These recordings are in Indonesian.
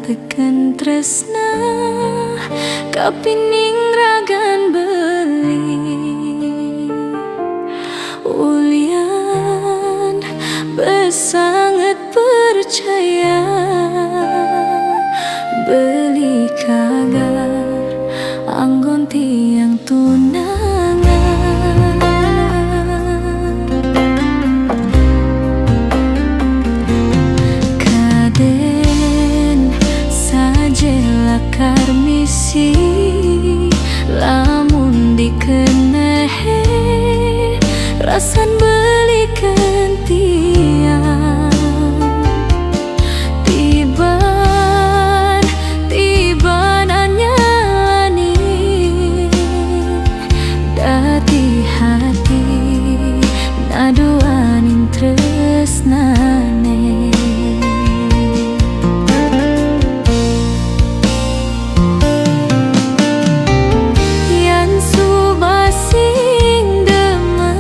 teken tresna kapining ragan beli ulian besanget percaya beli kagar anggon tiang tunangan kaden sajelah karmisi lamun dikenehe rasan beli kentian tiban anyani dati hati nadoanin tresnane yan subasing demen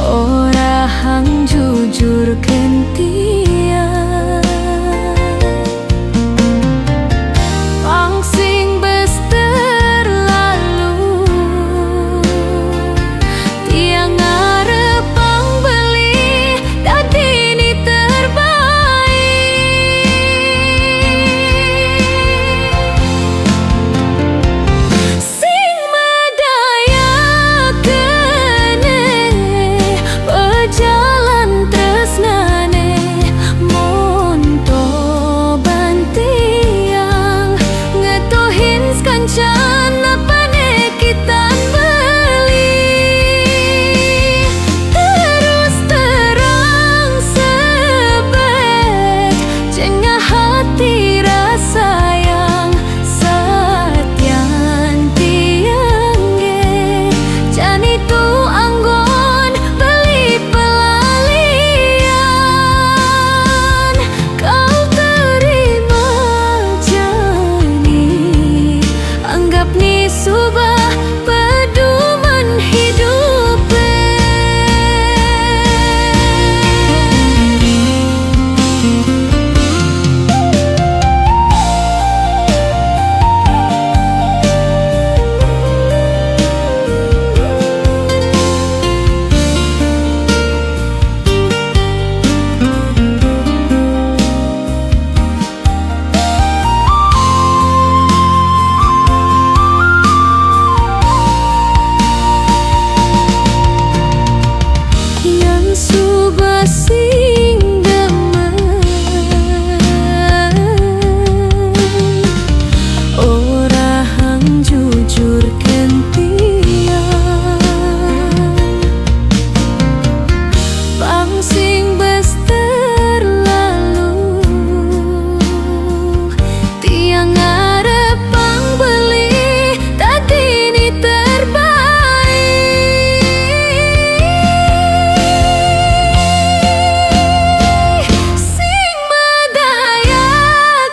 orang jujur kentian pangsing bes terlalu tiang ngarepang beli dadi ini terbaik sing medaya kene pejalan tresnane monto bantiang ngetohin skancan apane kitan beli terus terang sebet jengah hati rasa yang satian tiangge jani tu anggon beli pelalian kau terima jani anggap ni subah pedoman hidup yang subasing demen orang jujur kentian pangsing bes terlalu tiang ngarepang beli tadi ini terbaik sing medaya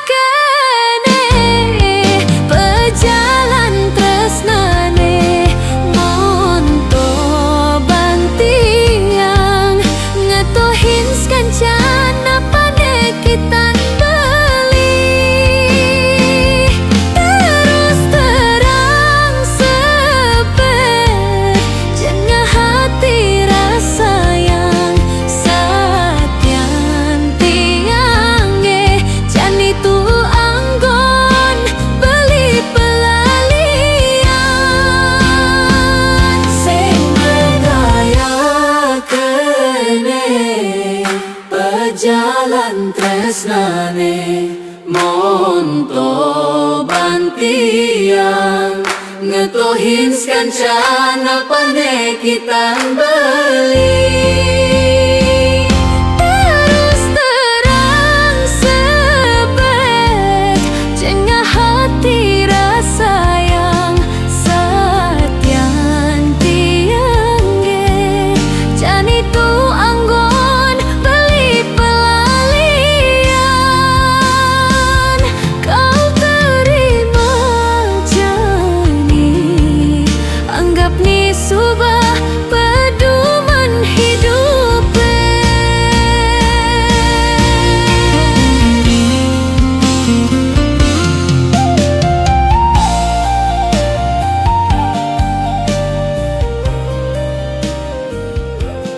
kene pejalan tresnane monto bantiang ngetohin skancan apane kitan beli terus terang sebet jengah hati rasa yang satian tiangge jani tu anggon beli pelalian sing medaya kene pejalan tresnane monto bantiang ngetohin skancan apane kitan beli